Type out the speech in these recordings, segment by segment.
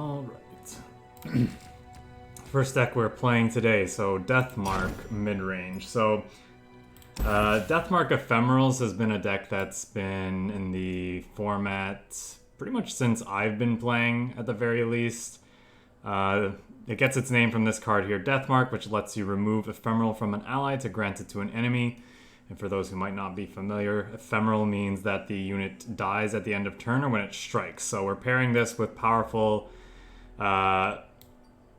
Alright. First deck we're playing today, so Deathmark Midrange. So, Deathmark Ephemerals has been a deck that's been in the format pretty much since I've been playing, at the very least. It gets its name from this card here, Deathmark, which lets you remove Ephemeral from an ally to grant it to an enemy. And for those who might not be familiar, Ephemeral means that the unit dies at the end of turn or when it strikes. So we're pairing this with powerful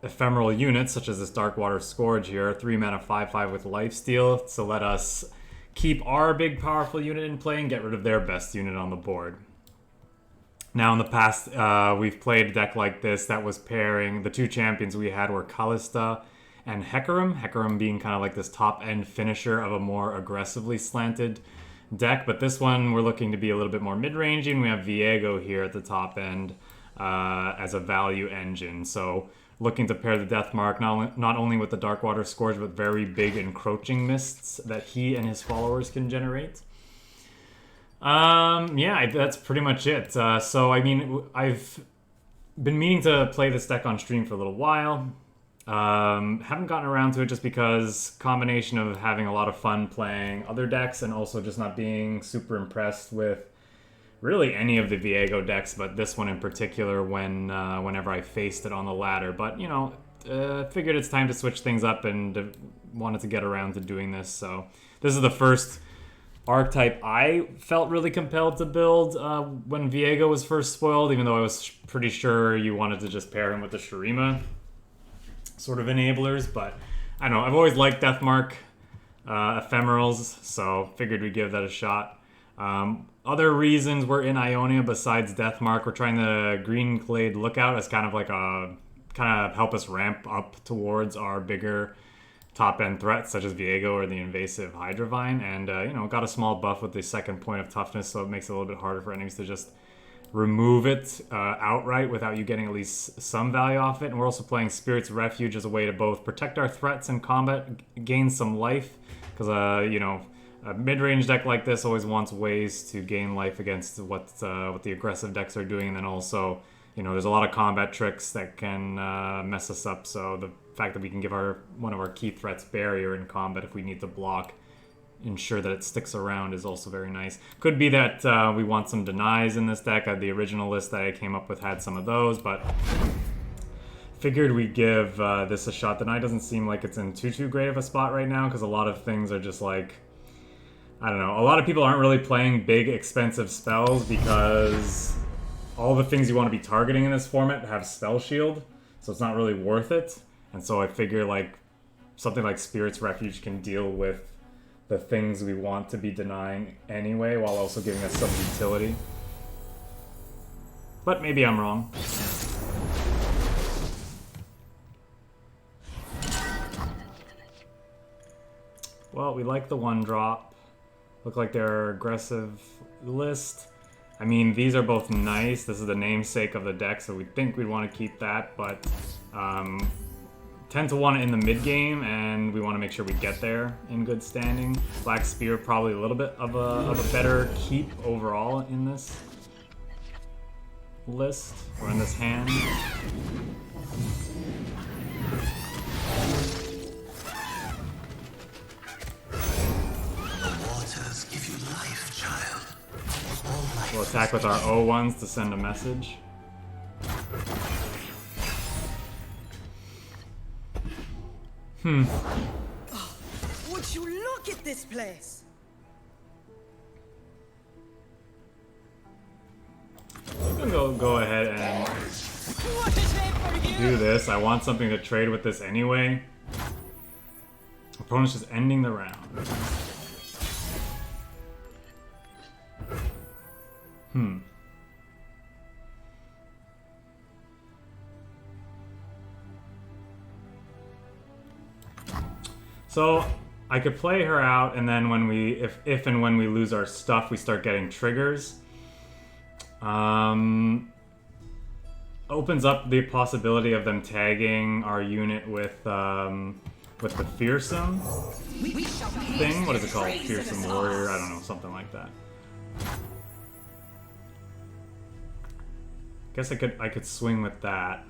ephemeral units, such as this Darkwater Scourge here, 3 mana 5/5 with lifesteal, to let us keep our big powerful unit in play and get rid of their best unit on the board. Now in the past, we've played a deck like this that was pairing, the two champions we had were Callista and Hecarim. Hecarim being kind of like this top-end finisher of a more aggressively slanted deck, but this one we're looking to be a little bit more mid-ranging. We have Viego here at the top end as a value engine, so looking to pair the Deathmark not only with the Darkwater Scourge, but very big encroaching mists that he and his followers can generate. Yeah, that's pretty much it. So, I mean, I've been meaning to play this deck on stream for a little while. Haven't gotten around to it just because combination of having a lot of fun playing other decks and also just not being super impressed with really any of the Viego decks, but this one in particular whenever I faced it on the ladder. But, you know, figured it's time to switch things up and wanted to get around to doing this. So this is the first archetype I felt really compelled to build when Viego was first spoiled, even though I was pretty sure you wanted to just pair him with the Shurima sort of enablers. But I don't know, I've always liked Deathmark Ephemerals, so figured we'd give that a shot. Other reasons we're in Ionia besides Deathmark, we're trying the Green Glade Lookout as kind of like help us ramp up towards our bigger top-end threats such as Viego or the invasive Hydravine, and you know, got a small buff with the second point of toughness, so it makes it a little bit harder for enemies to just remove it outright without you getting at least some value off it. And we're also playing Spirit's Refuge as a way to both protect our threats in combat, gain some life, because you know, a mid-range deck like this always wants ways to gain life against what the aggressive decks are doing, and then also, you know, there's a lot of combat tricks that can mess us up. So the fact that we can give one of our key threats barrier in combat if we need to block, ensure that it sticks around, is also very nice. Could be that we want some denies in this deck. The original list that I came up with had some of those, but figured we'd give this a shot. Deny doesn't seem like it's in too great of a spot right now, because a lot of things are just like, I don't know, a lot of people aren't really playing big expensive spells because all the things you want to be targeting in this format have spell shield, so it's not really worth it. And so I figure like something like Spirit's Refuge can deal with the things we want to be denying anyway, while also giving us some utility. But maybe I'm wrong. Well, we like the 1-drop. Look like their aggressive list. I mean, these are both nice. This is the namesake of the deck, so we think we'd want to keep that, but tend to want it in the mid game, and we want to make sure we get there in good standing. Black Spear probably a little bit of a better keep overall in this list, or in this hand. Give you life, child. We'll attack with our O1s to send a message. Oh, would you look at this place? I'm gonna go ahead and do this. I want something to trade with this anyway. Opponent's just ending the round. So I could play her out, and then when if and when we lose our stuff, we start getting triggers. Opens up the possibility of them tagging our unit with the fearsome thing. What is it called? Fearsome warrior? I don't know, something like that. Guess I could swing with that.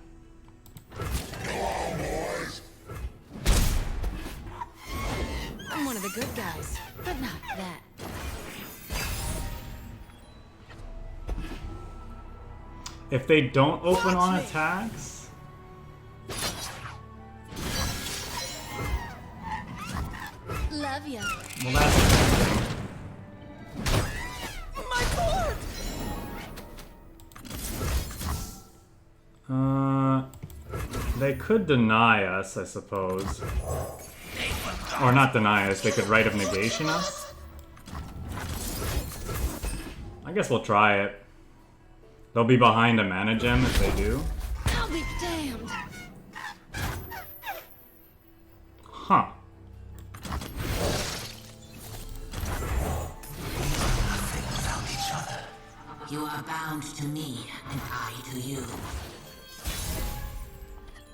I'm one of the good guys, but not that. If they don't open on attacks, Love ya. well, that's interesting. My board! They could deny us, I suppose. Or not deny us, they could Rite of Negation us. I guess we'll try it. They'll be behind a mana gem if they do. I'll be damned. Huh. Without each other. You are bound to me, and I to you.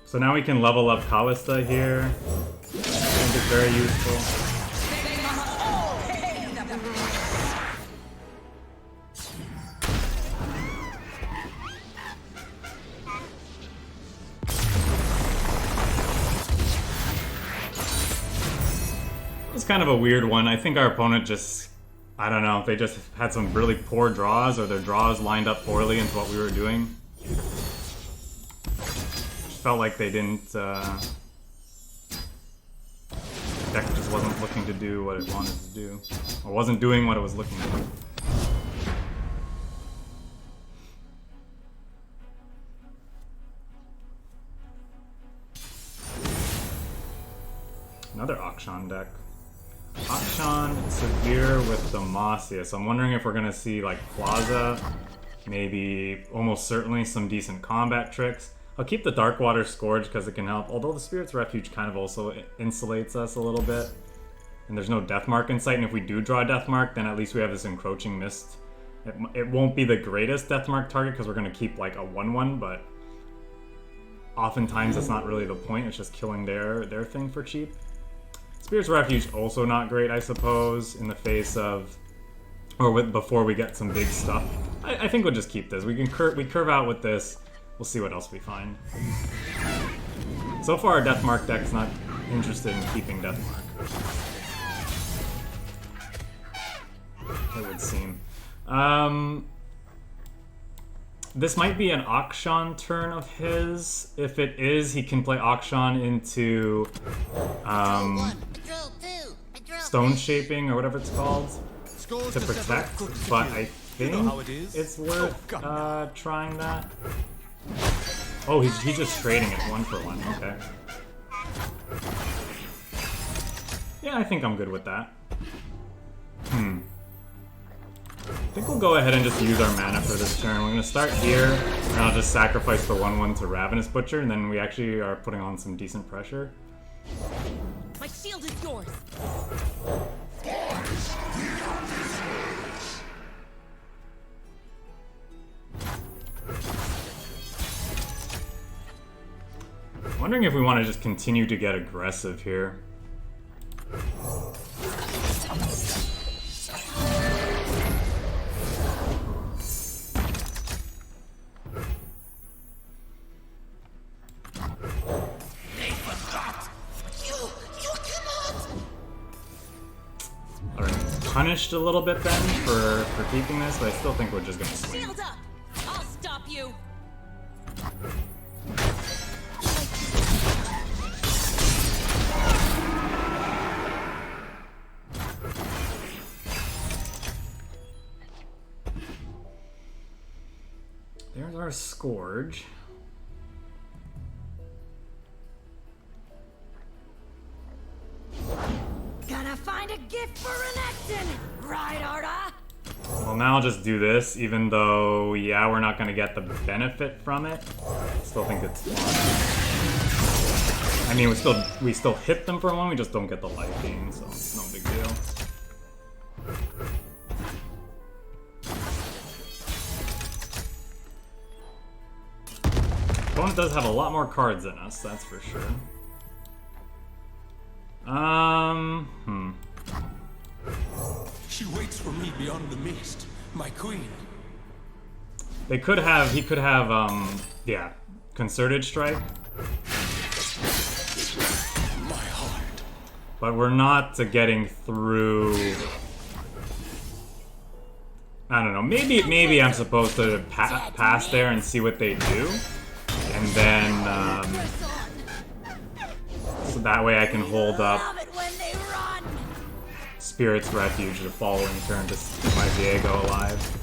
So now we can level up Callista here. I think it's very useful. It's kind of a weird one. I think our opponent just, I don't know, they just had some really poor draws, or their draws lined up poorly into what we were doing. Felt like they didn't, deck just wasn't looking to do what it wanted to do. Or wasn't doing what it was looking to do. Another Akshan deck. Akshan, Severe with Demacia. So I'm wondering if we're gonna see like Plaza, maybe almost certainly some decent combat tricks. I'll keep the Darkwater Scourge because it can help, although the Spirit's Refuge kind of also insulates us a little bit. And there's no Deathmark in sight, and if we do draw a Deathmark, then at least we have this Encroaching Mist. It won't be the greatest Deathmark target because we're going to keep like a 1/1, but oftentimes that's not really the point, it's just killing their thing for cheap. Spirit's Refuge also not great, I suppose, in the face of, or before we get some big stuff. I think we'll just keep this. We curve out with this. We'll see what else we find. So far, our Deathmark deck's not interested in keeping Deathmark. It would seem. This might be an Akshan turn of his. If it is, he can play Akshan into Stone Shaping or whatever it's called to protect. But I think it's worth trying that. Oh, he's just trading it 1-for-1. Okay. Yeah, I think I'm good with that. I think we'll go ahead and just use our mana for this turn. We're going to start here, and I'll just sacrifice the 1/1 to Ravenous Butcher, and then we actually are putting on some decent pressure. My shield is yours. I'm wondering if we want to just continue to get aggressive here. Alright, punished a little bit then for keeping this, but I still think we're just gonna swing. Shield up. I'll stop you. There's our Scourge. Gonna find a gift for Renekton, right, Arda? Well, now I'll just do this, even though, yeah, we're not gonna get the benefit from it. I still think it's fun. I mean, we still hit them for one, we just don't get the life gain, so it's no big deal. Opponent does have a lot more cards than us, that's for sure. She waits for me beyond the mist, my queen. They could have, he could have, yeah, Concerted Strike. But we're not getting through. I don't know. Maybe I'm supposed to pass there and see what they do, and then so that way I can hold up Spirit's Refuge the following turn to keep my Viego alive.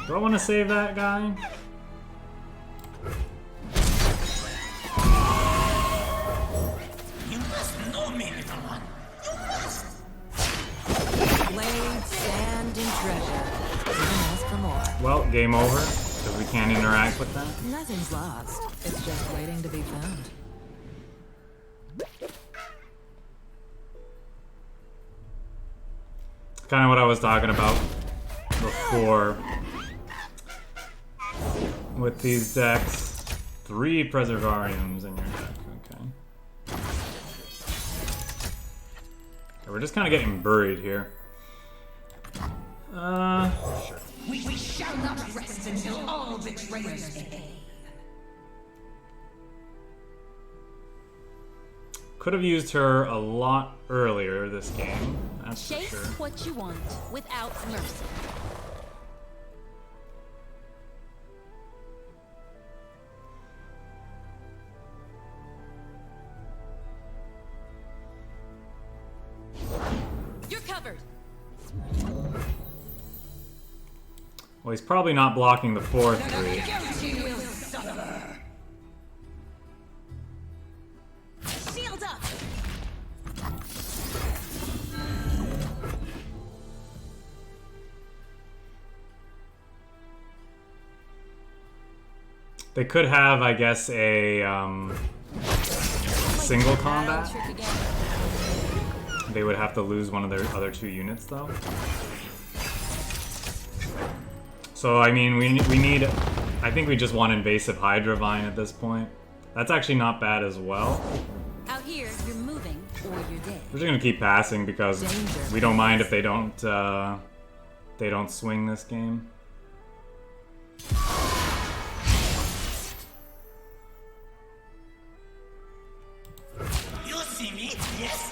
Do I want to save that guy? You must know me, little one. You must. Blade, sand, and treasure. Even ask for more. Well, game over, because we can't interact with that. Nothing's lost. It's just waiting to be found. Kind of what I was talking about before with these decks. 3 Preservariums in your deck, okay. We're just kind of getting buried here. Sure. We shall not rest until all betrayers pay. Could have used her a lot earlier this game, that's for Chase sure. what you want without mercy. You're covered. Well, he's probably not blocking the 4-3. Guilty will suffer. Shield up. They could have, I guess, a single combat. Trick again. They would have to lose one of their other 2 units, though. So, I mean, we need... I think we just want Invasive Hydravine at this point. That's actually not bad as well. Out here, you're moving or you're dead. We're just gonna keep passing because we don't mind if they don't swing this game. You see me? Yes.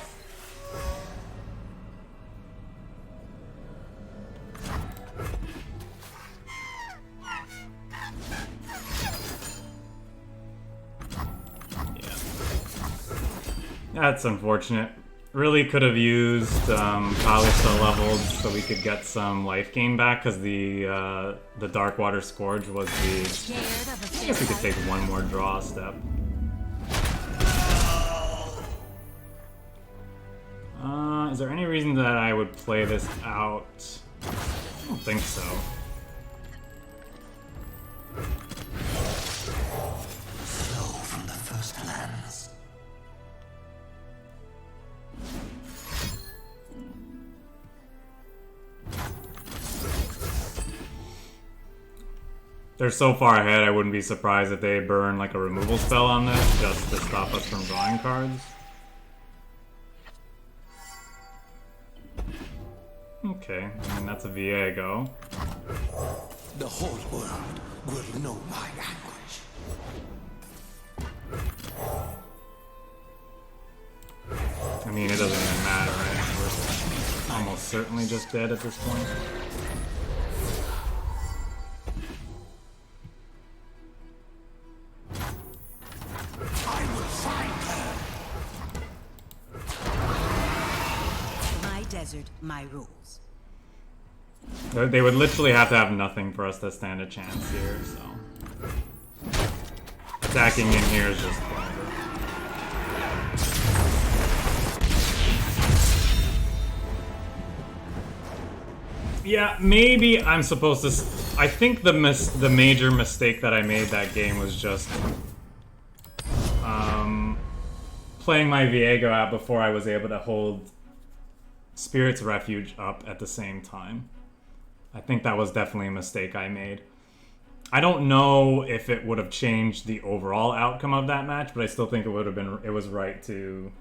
That's unfortunate. Really could have used Kalista leveled so we could get some life gain back, because the Darkwater Scourge was the... Scared of a I guess we could take one more draw step. Is there any reason that I would play this out? I don't think so. Flow from the first lands. They're so far ahead, I wouldn't be surprised if they burn like a removal spell on this just to stop us from drawing cards. Okay, I mean that's a Viego. The whole world will know my anguish. I mean, it doesn't even matter, right? We're almost certainly just dead at this point. I will find her. My desert, my rules. They would literally have to have nothing for us to stand a chance here, so... Attacking in here is just clever. Yeah, maybe I'm supposed to... I think the major mistake that I made that game was just... playing my Viego out before I was able to hold Spirit's Refuge up at the same time. I think that was definitely a mistake I made. I don't know if it would have changed the overall outcome of that match, but I still think it was right to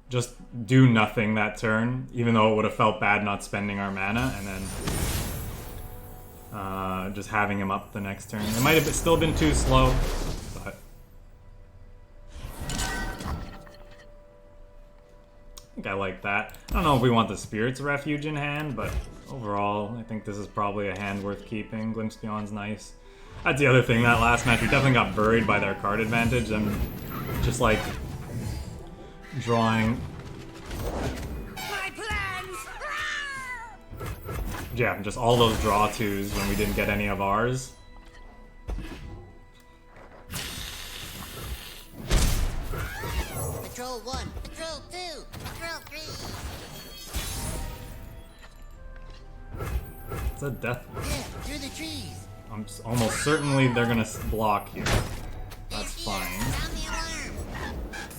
just do nothing that turn, even though it would have felt bad not spending our mana, and then just having him up the next turn. It might have still been too slow, but I think I like that. I don't know if we want the Spirit's Refuge in hand, but overall, I think this is probably a hand worth keeping. Glimpse Beyond's nice. That's the other thing, that last match, we definitely got buried by their card advantage, and just like drawing. My plans! Yeah, just all those draw twos when we didn't get any of ours. Patrol 1, Patrol 2, Patrol 3. It's a death. Yeah, through the trees. I'm almost certainly they're gonna block here. That's fine. Sound the alarm.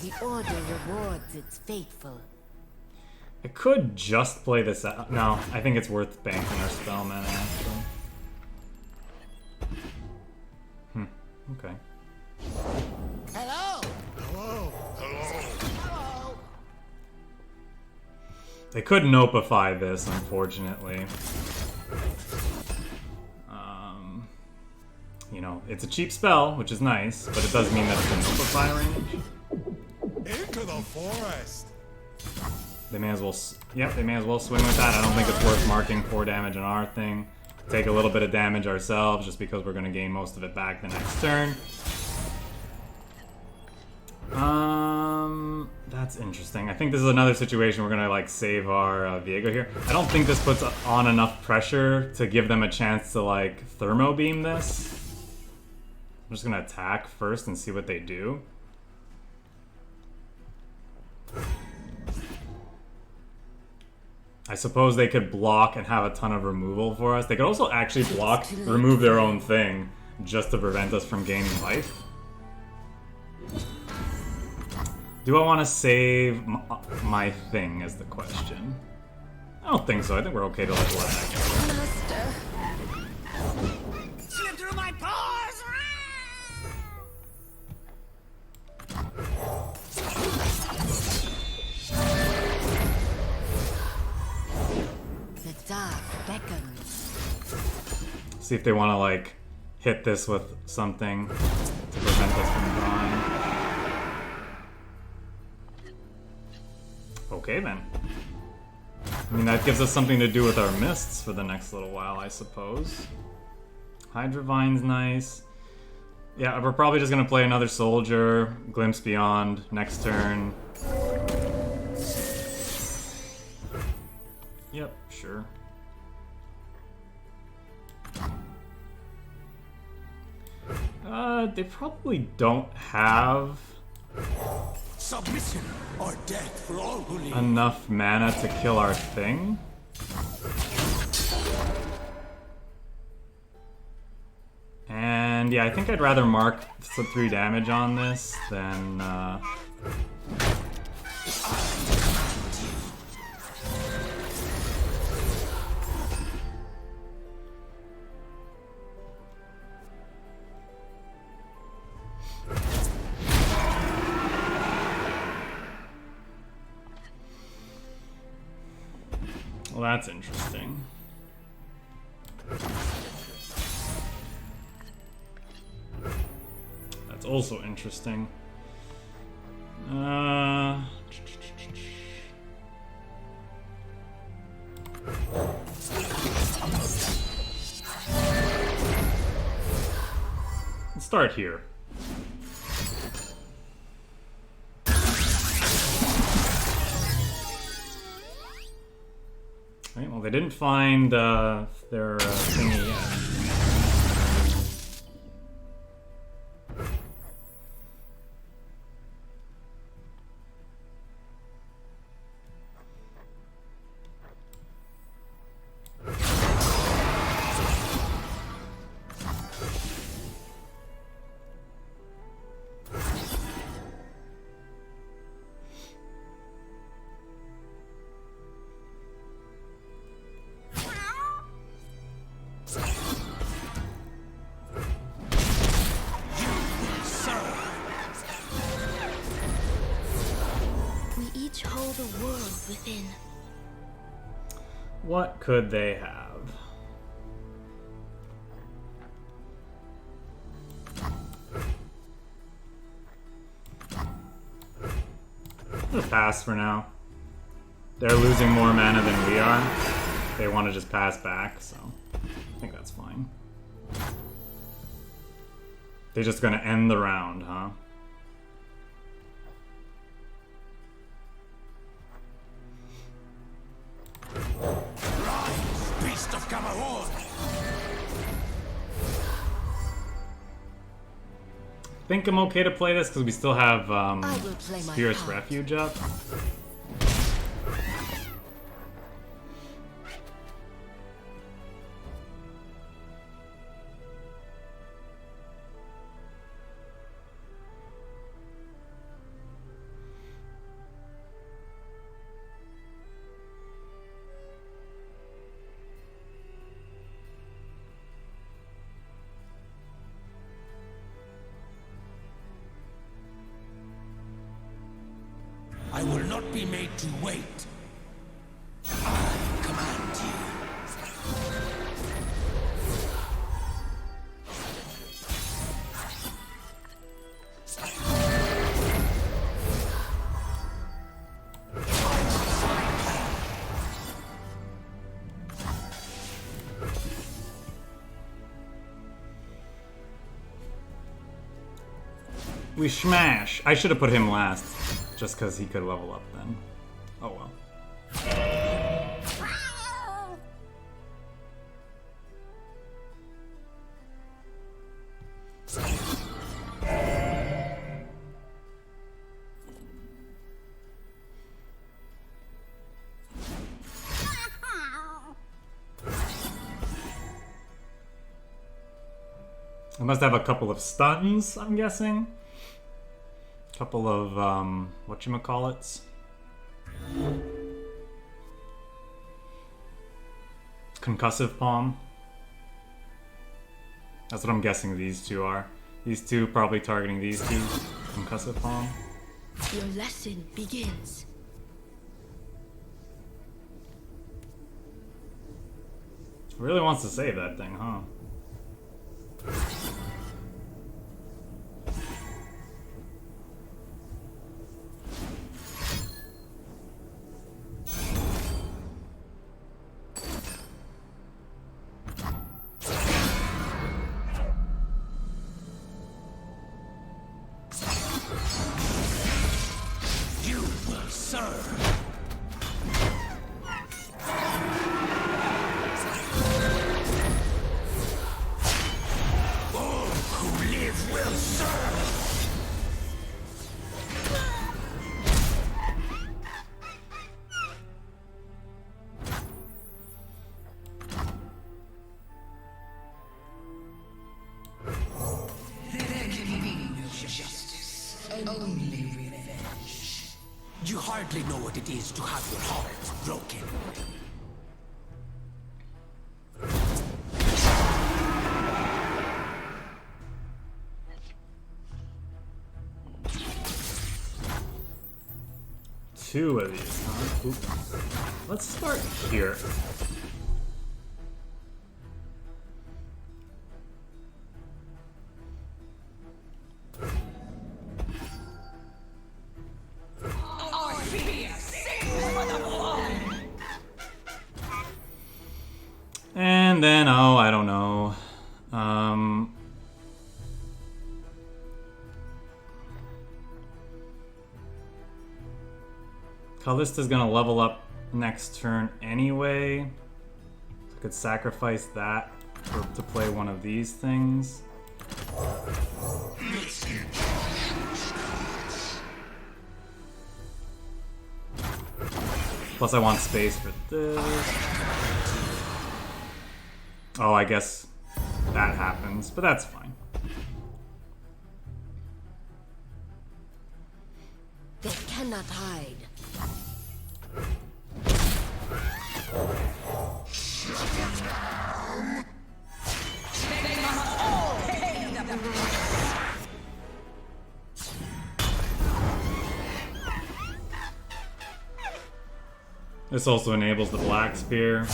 The Order rewards its faithful. I could just play this out. No, I think it's worth banking our spell mana, actually. Okay. Hello. They could Nopify this, unfortunately. You know, it's a cheap spell, which is nice, but it does mean that it's in Nopify range. Into the forest. They may as well, yep, they may as well swing with that. I don't think it's worth marking 4 damage on our thing. Take a little bit of damage ourselves, just because we're going to gain most of it back the next turn. That's interesting. I think this is another situation we're going to, like, save our Viego here. I don't think this puts on enough pressure to give them a chance to, like, Thermo Beam this. I'm just going to attack first and see what they do. I suppose they could block and have a ton of removal for us. They could also actually block, remove their own thing, just to prevent us from gaining life. Do I want to save my thing, is the question. I don't think so. I think we're okay to let it Master. Slip through my pores! The dark beckons. see if they want to, like, hit this with something to prevent us from drawing. Okay, then. I mean, that gives us something to do with our mists for the next little while, I suppose. Hydrovine's nice. Yeah, we're probably just gonna play another soldier, Glimpse Beyond, next turn. Yep, sure. They probably don't have Submission or death for all who live. enough mana to kill our thing. And yeah, I think I'd rather mark some 3 damage on this than well, that's interesting. That's also interesting. Let's start here. Right, well, they didn't find their thingy yet. the world within. What could they have? Just pass for now. They're losing more mana than we are. They want to just pass back, so I think that's fine. They're just gonna end the round, huh? Rise, beast of Gamahor! I think I'm okay to play this because we still have I will play my Fierce part. Refuge up. I will not be made to wait. I command you. We smash. I should have put him last, just because he could level up then. Oh well. I must have a couple of stuns, I'm guessing. Couple of, whatchamacallits. Concussive Palm. That's what I'm guessing these two are. These two probably targeting these two. Concussive Palm. Your lesson begins. Really wants to save that thing, huh? You will serve. All who live will serve. There can be no justice, only revenge. You hardly know what it is to have your heart broken. Two of these, huh? Oop. Let's start here. And then, oh, I don't know. Callista's gonna level up next turn anyway. So I could sacrifice that to play one of these things. Plus I want space for this. Oh, I guess that happens, but that's fine. They cannot hide. This also enables the Black Spear.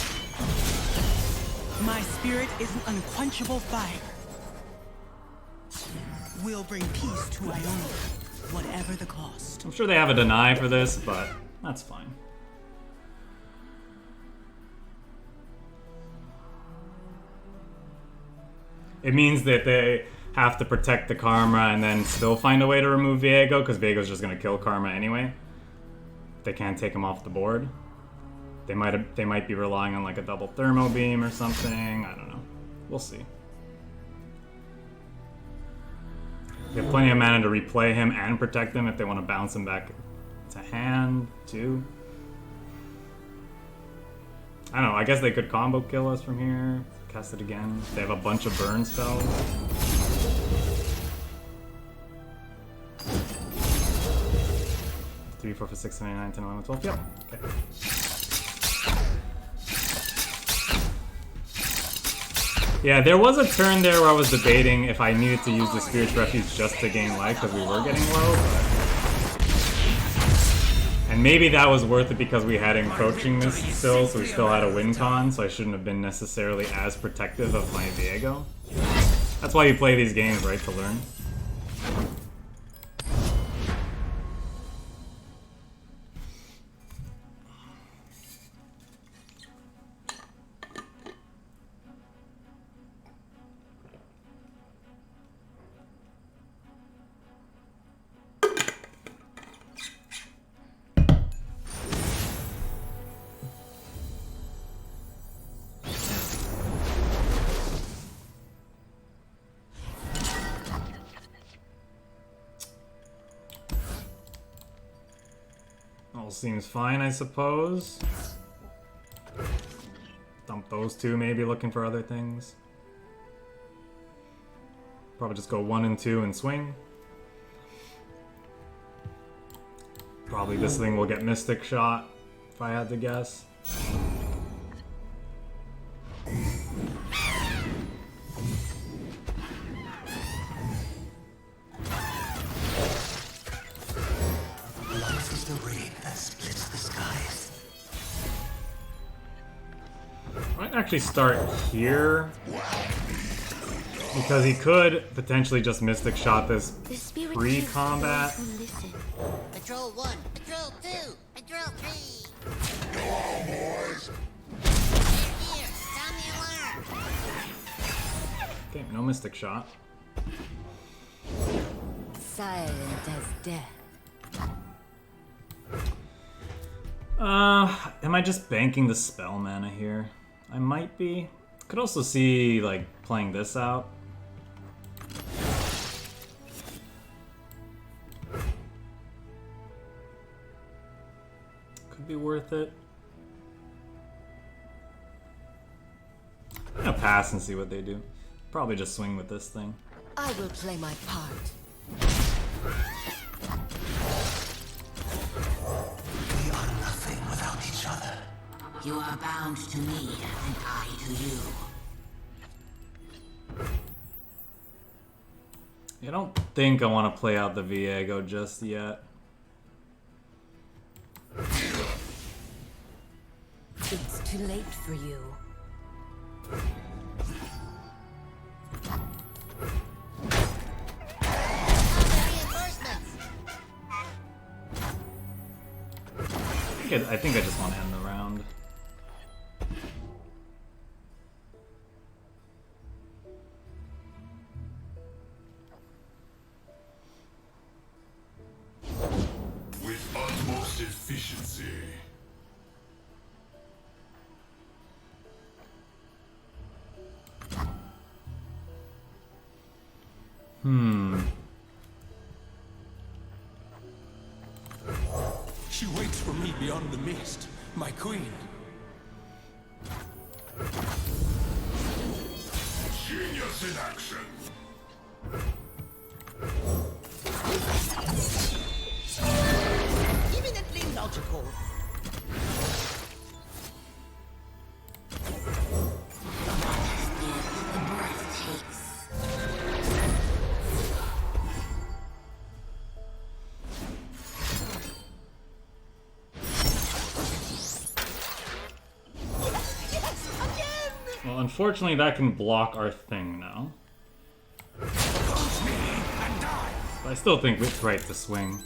My spirit is an unquenchable fire. We'll bring peace to Ionia, whatever the cost. I'm sure they have a deny for this, but that's fine. It means that they have to protect the Karma and then still find a way to remove Viego, because Viego's just going to kill Karma anyway. They can't take him off the board. They might be relying on like a double Thermo Beam or something. I don't know. We'll see. They have plenty of mana to replay him and protect him if they want to bounce him back to hand, too. I don't know. I guess they could combo kill us from here. Cast it again. They have a bunch of burn spells. Three, 4, 5, 6, 7, 8, 9, 10, 11, 12. Yep. Okay. Yeah, there was a turn there where I was debating if I needed to use the Spirit's Refuge just to gain life because we were getting low. And maybe that was worth it because we had encroaching this still, so we still had a win con, so I shouldn't have been necessarily as protective of my Viego. That's why you play these games, right? To learn. All seems fine, I suppose. Dump those two, maybe looking for other things. Probably just go 1 and 2 and swing. Probably this thing will get Mystic Shot, if I had to guess. Life is the rain that splits the skies. I might actually start here. Because he could potentially just Mystic Shot this pre-combat. Patrol 1, Patrol 2, Patrol 3. Go on, boys. Here, sound the alarm. Okay, no Mystic Shot. Silent as death. Am I just banking the spell mana here? I might be. Could also see, like, playing this out. Could be worth it. I'm gonna pass and see what they do. Probably just swing with this thing. I will play my part. We are nothing without each other. You are bound to me, and I to you. I don't think I want to play out the Viego just yet. It's too late for you. I think I just want to end the round. With utmost efficiency. She waits for me beyond the mist, my queen. Genius in action. Eminently logical. The breath takes. Well, unfortunately, that can block our thing now. Oppose me and die. But I still think it's right to swing.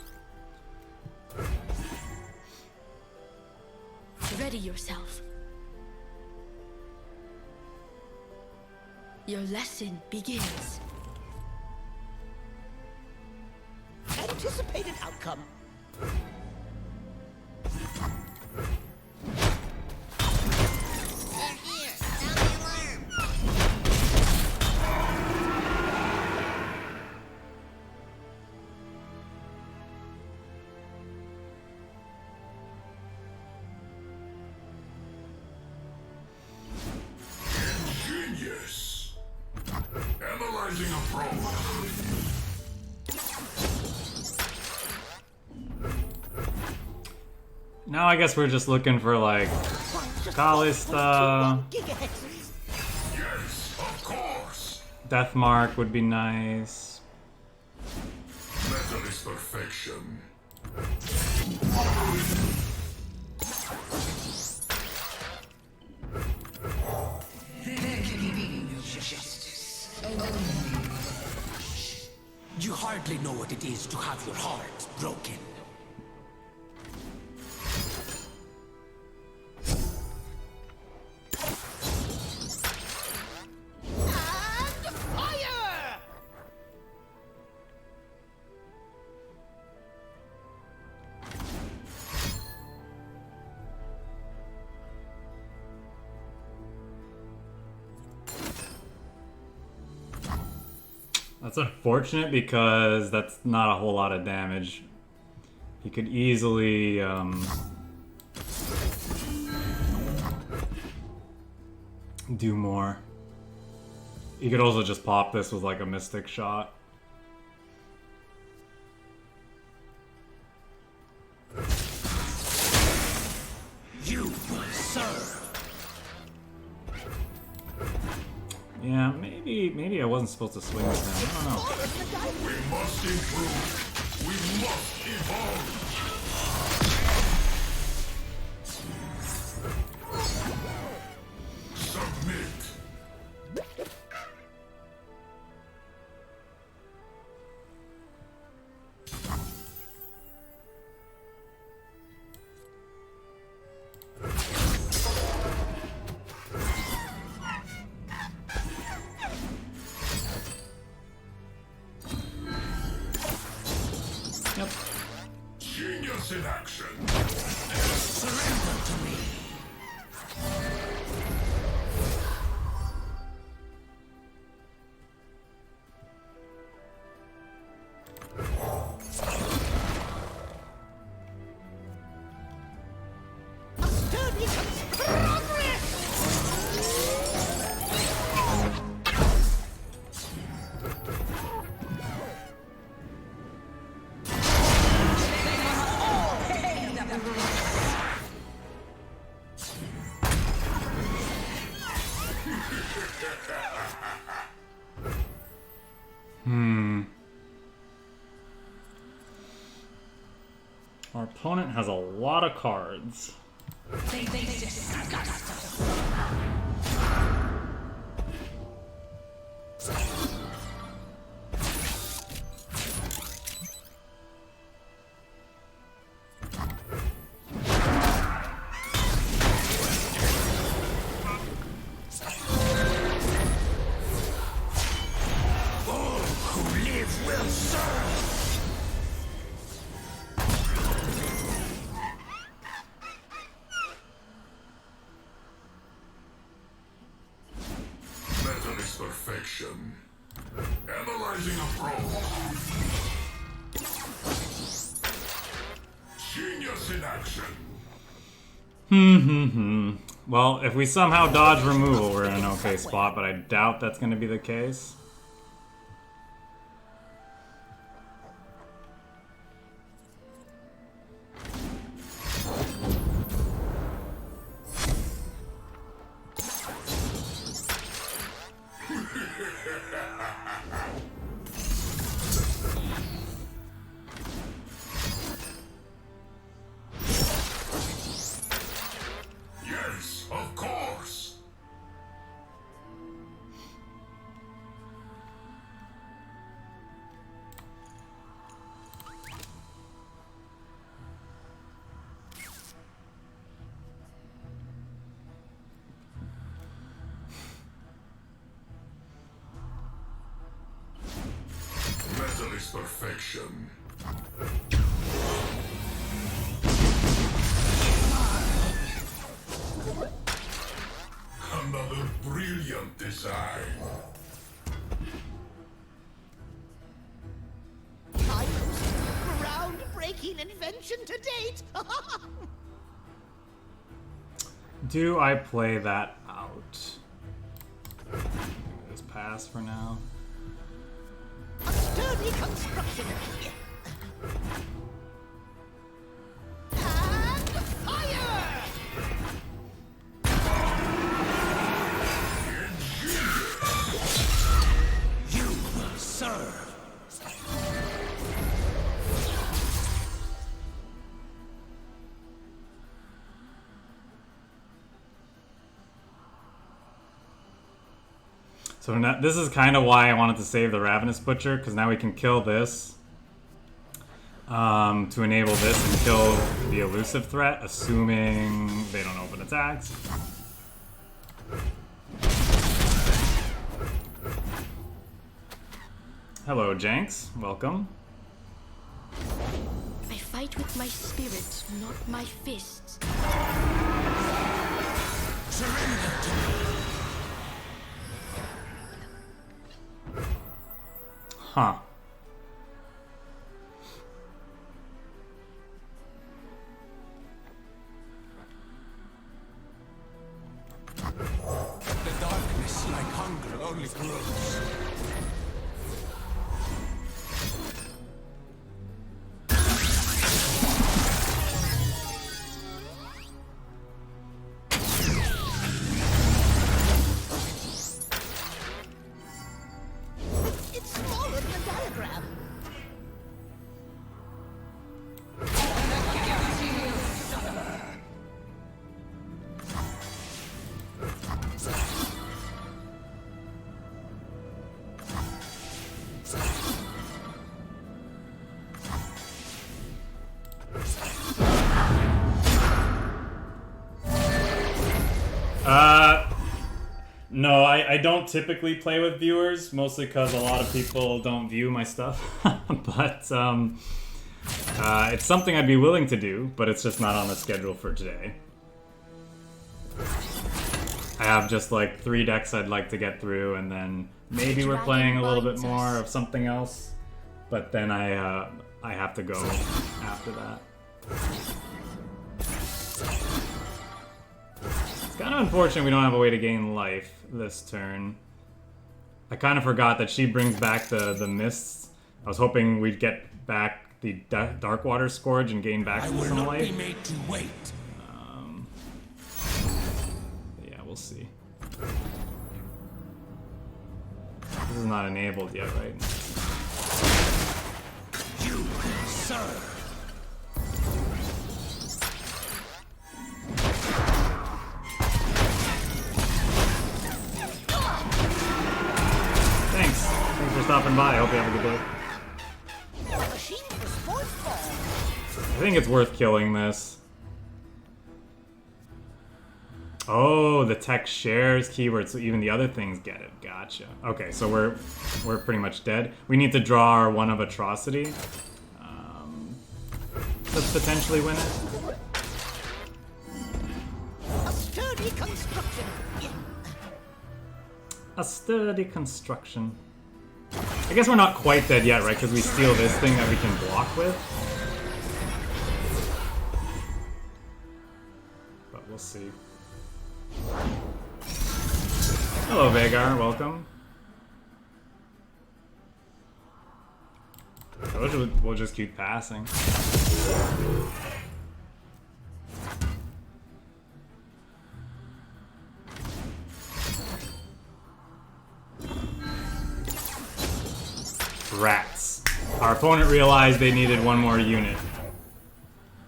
Ready yourself. Your lesson begins. Anticipated outcome. Genius. Analyzing a probe. Now I guess we're just looking for like Kalista. Gigahertz. Yes, of course. Deathmark would be nice. Metal is perfection. There can be no justice. Only revenge. You hardly know what it is to have your heart broken. And fire! That's unfortunate because that's not a whole lot of damage. He could easily do more. He could also just pop this with like a mystic shot. You will serve. Yeah, maybe I wasn't supposed to swing with him. I don't know. We must improve. We must evolve. Submit. Yep. Genius in action. Surrender to me. Sturdy progress! Our opponent has a lot of cards. They disgust us. All who live will serve. Metal is perfection. Analyzing a probe. Genius in action. Well, if we somehow dodge removal, we're in an okay spot, but I doubt that's going to be the case. Yes, of course. action. Another brilliant design. My most groundbreaking invention to date. Do I play that out? Just pass for now. A sturdy construction. And fire! You will serve. So now, this is kind of why I wanted to save the Ravenous Butcher, because now we can kill this to enable this and kill the elusive threat, assuming they don't open attacks. Hello, Jenks. Welcome. I fight with my spirit, not my fists. Surrender to me. Huh. The darkness, like hunger, only grows. It's smaller than the diagram. No, I don't typically play with viewers, mostly because a lot of people don't view my stuff. But it's something I'd be willing to do, but it's just not on the schedule for today. I have just like 3 decks I'd like to get through, and then maybe we're playing a little bit more of something else. But then I have to go after that. It's kind of unfortunate we don't have a way to gain life this turn. I kind of forgot that she brings back the mists. I was hoping we'd get back the Darkwater Scourge and gain back some life. I will not be made to wait. Yeah, we'll see. This is not enabled yet, right? You will serve. Thanks for stopping by. I hope you have a good day. I think it's worth killing this. Oh, the text shares keyword, so even the other things get it. Gotcha. Okay, so we're pretty much dead. We need to draw our one of atrocity. Let's potentially win it. A sturdy construction. A sturdy construction. I guess we're not quite dead yet, right? Because we steal this thing that we can block with. But we'll see. Hello, Vagar. Welcome. We'll just keep passing. Rats. Our opponent realized they needed one more unit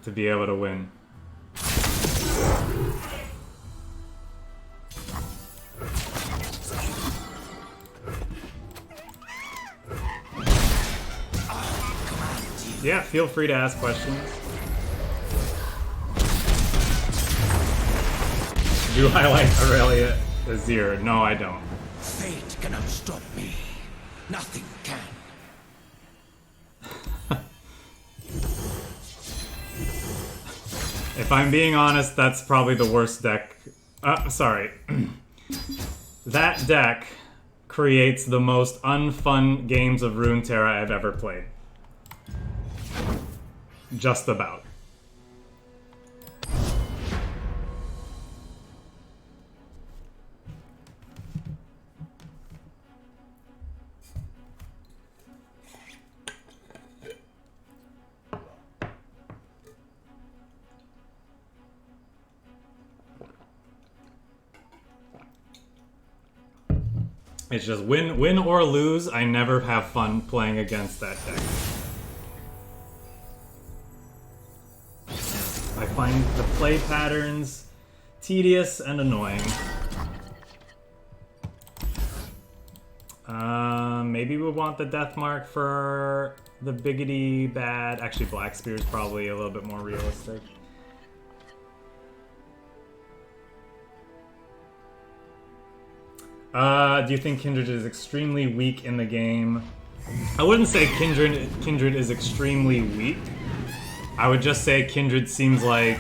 to be able to win. Yeah, feel free to ask questions. Do I like Aurelia Azir? No, I don't. Fate cannot stop me. Nothing can. If I'm being honest, that's probably the worst deck. Sorry. That deck creates the most unfun games of Runeterra I've ever played. Just about. It's just win or lose, I never have fun playing against that deck. I find the play patterns tedious and annoying. Maybe we want the death mark for the biggity bad. Actually, Black Spear is probably a little bit more realistic. Do you think Kindred is extremely weak in the game? I wouldn't say Kindred is extremely weak. I would just say Kindred seems like...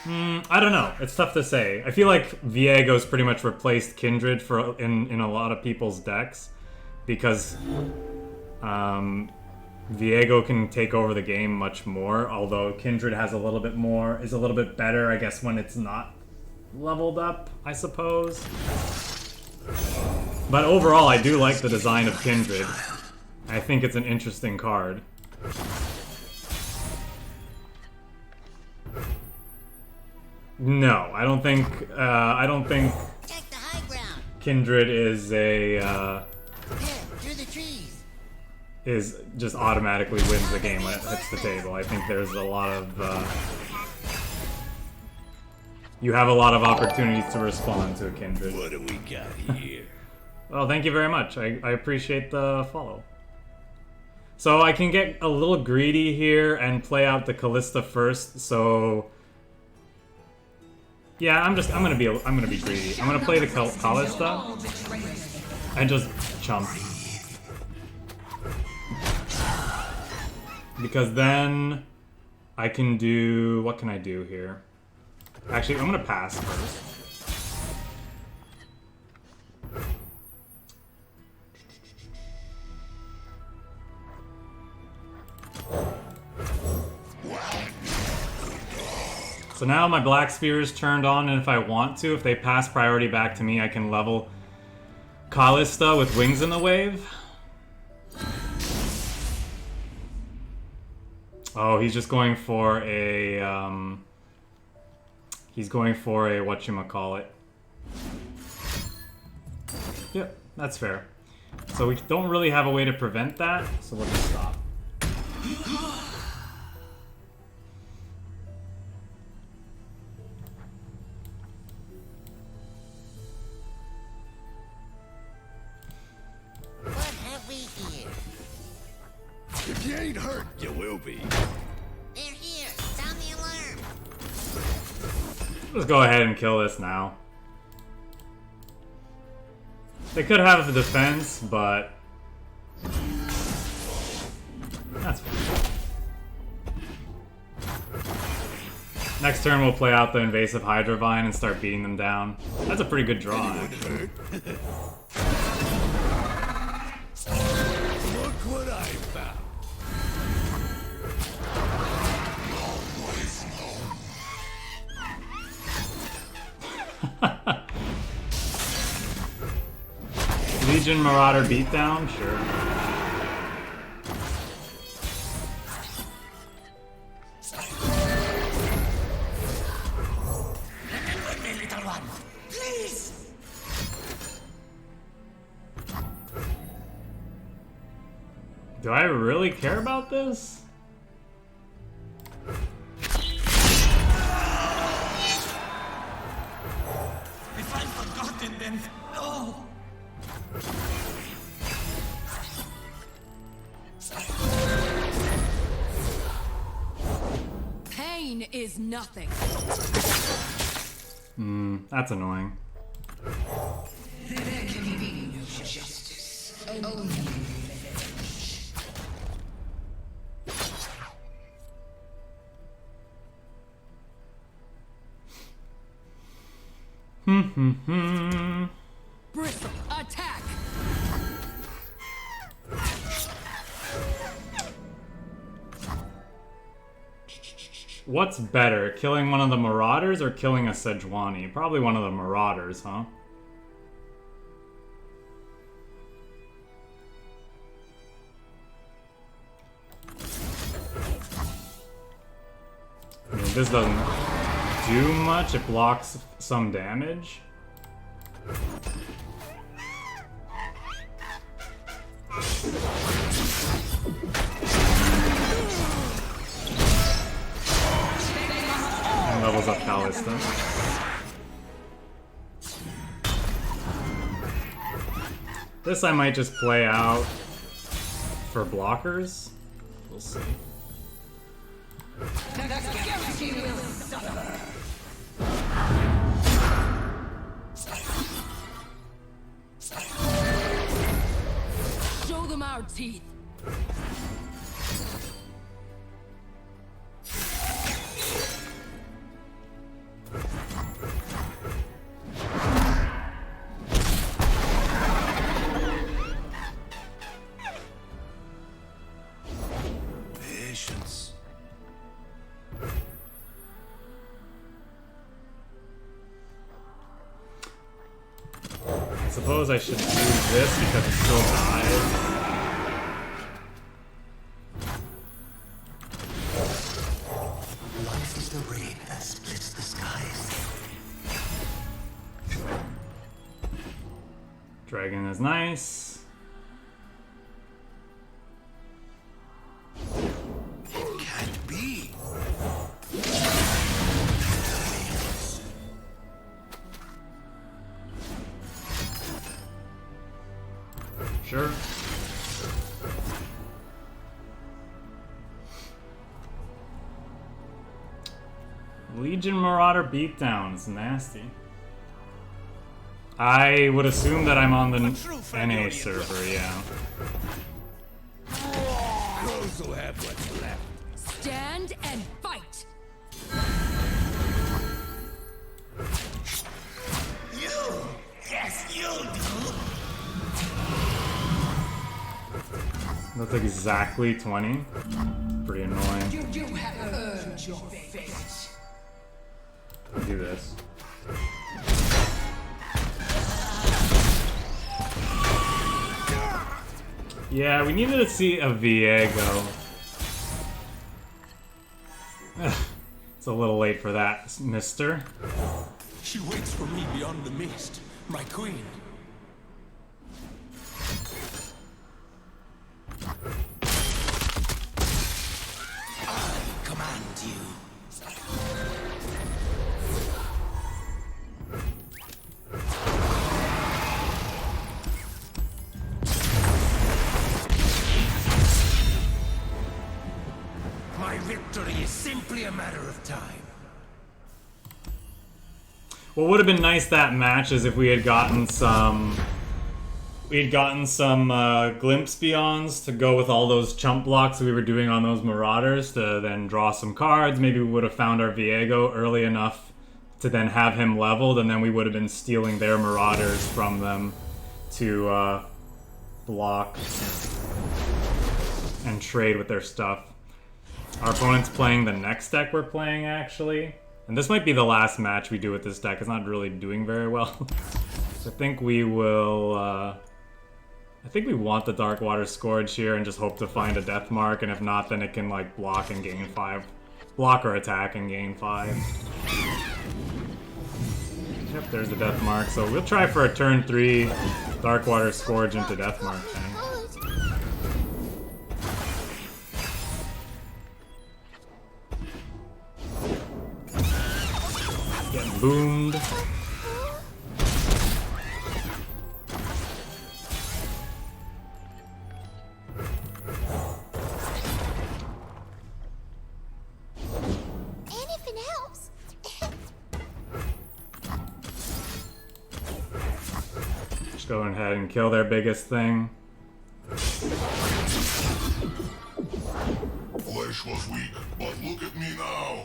I don't know. It's tough to say. I feel like Viego's pretty much replaced Kindred in a lot of people's decks. Because Viego can take over the game much more. Although Kindred has is a little bit better, I guess, when it's not leveled up, I suppose. But overall, I do like the design of Kindred. I think it's an interesting card. No, I don't think Check the high ground. Kindred is a There, through the trees. is just automatically wins the game when it hits the table. I think there's a lot of you have a lot of opportunities to respond to a Kindred. What do we got here? Well, thank you very much. I appreciate the follow. So I can get a little greedy here and play out the Callista first. So yeah, I'm gonna be greedy. I'm gonna play the Callista and just chump. Because then I can do, what can I do here? Actually, I'm gonna pass first. So now my Black Spear is turned on, and if I want to, if they pass priority back to me, I can level Callista with Wings in the Wave. Oh, he's just going for a, he's going for a whatchamacallit. Yep, that's fair. So we don't really have a way to prevent that, so we'll just stop. What have we here? If you ain't hurt, you will be. They're here. Sound the alarm. Let's go ahead and kill this now. They could have the defense, but that's fine. Next turn we'll play out the invasive Hydrovine and start beating them down. That's a pretty good draw, actually. Look what I found. Legion Marauder beatdown? Sure. Little one, please. Do I really care about this? If I've forgotten, then no. Pain is nothing. That's annoying. There can be no justice. Only revenge. Bristle, attack! What's better, killing one of the Marauders or killing a Sejuani? Probably one of the Marauders, huh? I mean, this doesn't do much. It blocks some damage. And levels up Callista. This I might just play out for blockers. We'll see. Show them our teeth. Patience. I suppose I should do this because it still dies. Life is the rain that splits the skies. Dragon is nice. It can't be. Sure. Legion Marauder beatdown is nasty. I would assume that I'm on the NA server, yeah. Crows will have what's left. Stand and fight. You! Yes, you do! That's exactly 20. Pretty annoying. You have earned your fate. Do this. Yeah, we needed to see a Viego. It's a little late for that, mister. She waits for me beyond the mist, my queen. I command you. My victory is simply a matter of time. What would have been nice that match is if we had gotten some... glimpse beyonds to go with all those chump blocks that we were doing on those Marauders to then draw some cards. Maybe we would have found our Viego early enough to then have him leveled, and then we would have been stealing their Marauders from them to block and trade with their stuff. Our opponent's playing the next deck we're playing, actually. And this might be the last match we do with this deck. It's not really doing very well. So I think we will... I think we want the Darkwater Scourge here and just hope to find a Death Mark, and if not, then it can like block and gain 5. Block or attack and gain 5. Yep, there's the Death Mark. So we'll try for a turn 3 Darkwater Scourge into Death Mark thing. Get boomed. Anything else? Just go ahead and kill their biggest thing. Flesh was weak, but look at me now.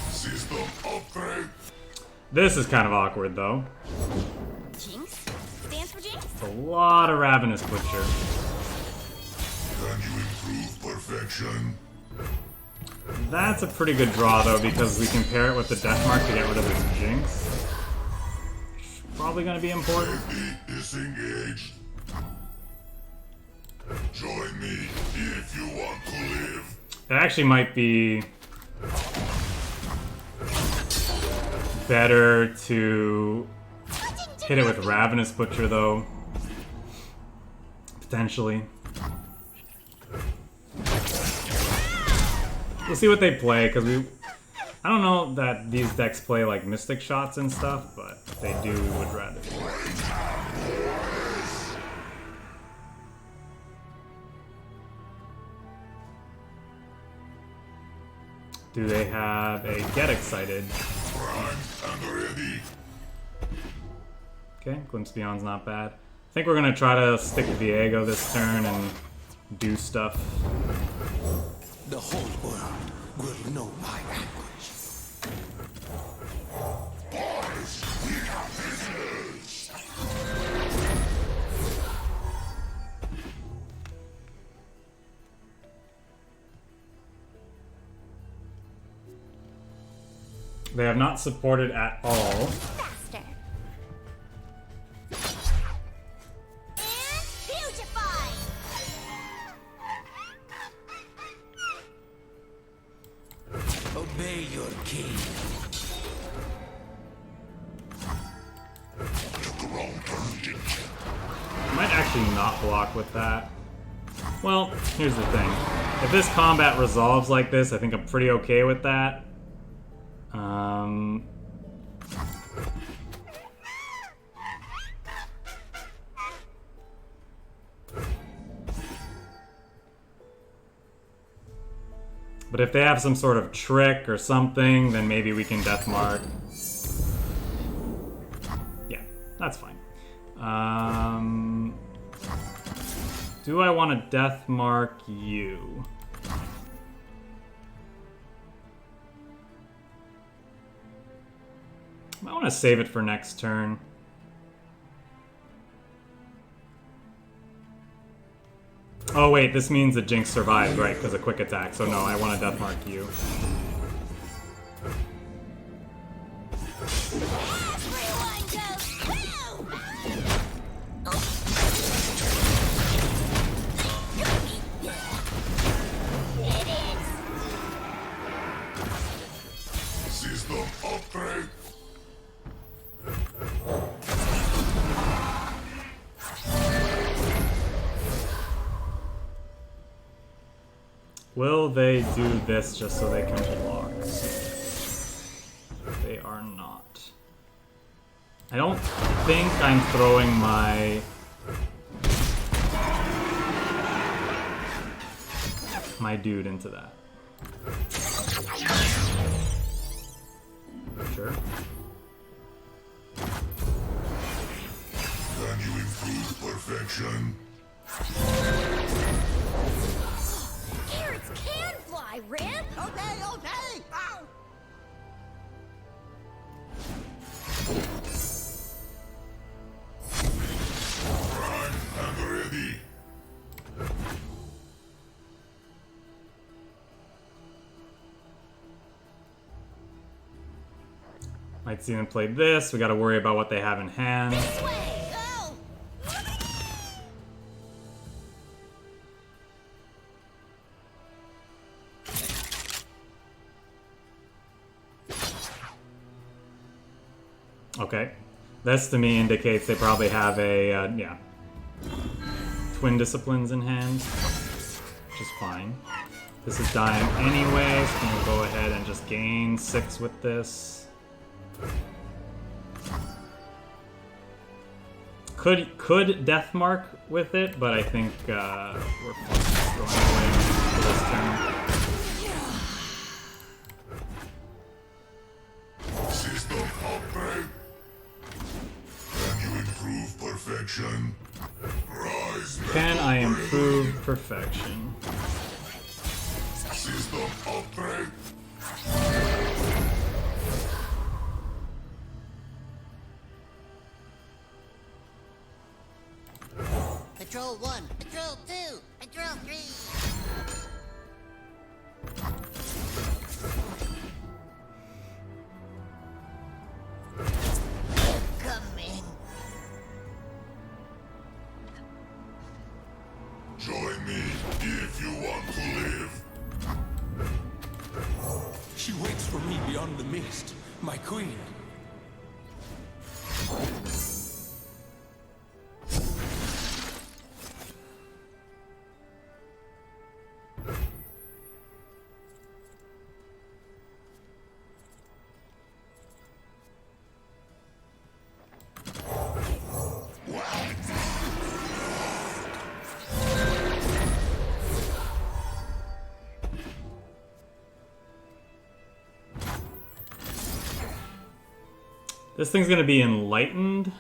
System upgrade. This is kind of awkward, though. Jinx? Stands for Jinx? It's a lot of Ravenous Butcher. Can you improve perfection? That's a pretty good draw, though, because we can pair it with the Death Mark to get rid of his Jinx. Probably going to be important. Disengaged. Join me if you want to live. It actually might be better to hit it with Ravenous Butcher, though. Potentially. We'll see what they play, because I don't know that these decks play like Mystic Shots and stuff, but if they do, we would rather do it. Do they have a Get Excited? Okay, Glimpse Beyond's not bad. I think we're gonna try to stick Viego this turn and do stuff. The whole world will know my language. They have not supported at all. Faster. And beautify! Obey your king. Might actually not block with that. Well, here's the thing. If this combat resolves like this, I think I'm pretty okay with that. But if they have some sort of trick or something, then maybe we can Death Mark. Yeah, that's fine. Do I want to Death Mark you? I want to save it for next turn. Oh wait, this means the Jinx survived, right? Because of quick attack. So no, I want to Death Mark you. Everyone goes System upgrade. Will they do this just so they can block? They are not. I don't think I'm throwing my dude into that. Sure. Can you improve perfection? Carrots can fly, Rim! Okay, okay. Ow. Prime and ready. Might see them play this. We gotta worry about what they have in hand. This way! Go! Okay. This to me indicates they probably have a, yeah. Twin Disciplines in hand. Which is fine. This is dying anyway, so we'll go ahead and just gain 6 with this. Could Death Mark with it, but I think we're fine going away for this turn. System upgrade. Can you improve perfection? Rise. Can I improve perfection? System upgrade. Patrol 1, Patrol 2, Patrol 3. Coming. Join me if you want to live. She waits for me beyond the mist, my queen. This thing's gonna be enlightened.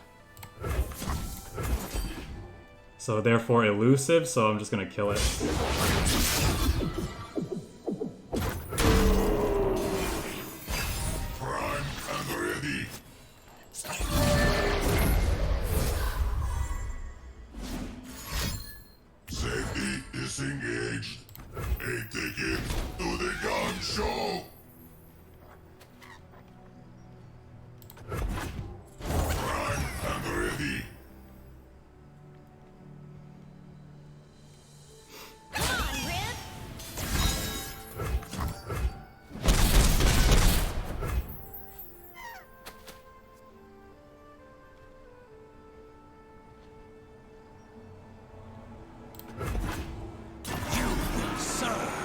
So therefore elusive, so I'm just gonna kill it. Prime and ready. Safety disengaged. A ticket to the gun show. Prime and ready. Come on, Rip! You will serve.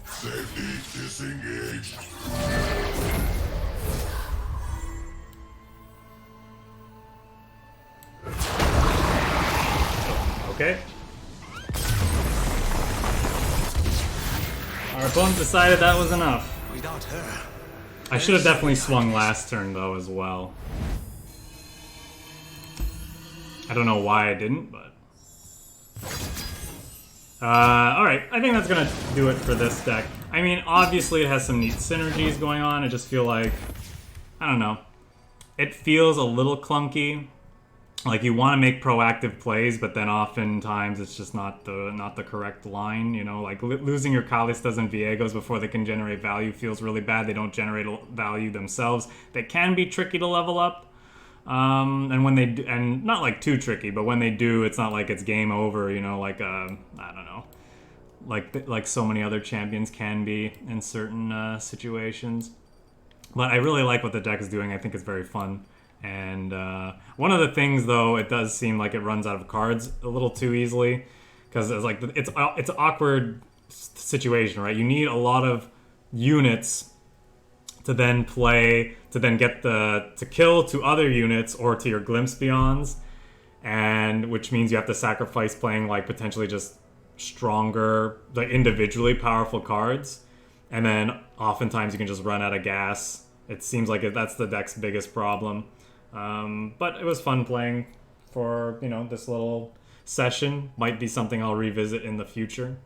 Safety disengaged. Okay. Our opponent decided that was enough. Without her, I should have definitely swung last turn though as well. I don't know why I didn't, but... alright, I think that's gonna do it for this deck. I mean, obviously it has some neat synergies going on. I just feel like... I don't know. It feels a little clunky. Like, you want to make proactive plays, but then oftentimes it's just not the correct line, you know? Like, losing your Kalistas and Viegos before they can generate value feels really bad. They don't generate value themselves. They can be tricky to level up. And when they do, and not like too tricky, but when they do, it's not like it's game over, you know, like, I don't know, like so many other champions can be in certain situations. But I really like what the deck is doing. I think it's very fun. And one of the things, though, it does seem like it runs out of cards a little too easily, because it's like it's an awkward situation, right? You need a lot of units to then play, to then get to kill to other units or to your Glimpse Beyonds, and which means you have to sacrifice playing like potentially just stronger, like individually powerful cards, and then oftentimes you can just run out of gas. It seems like that's the deck's biggest problem. But it was fun playing for, you know, this little session. Might be something I'll revisit in the future.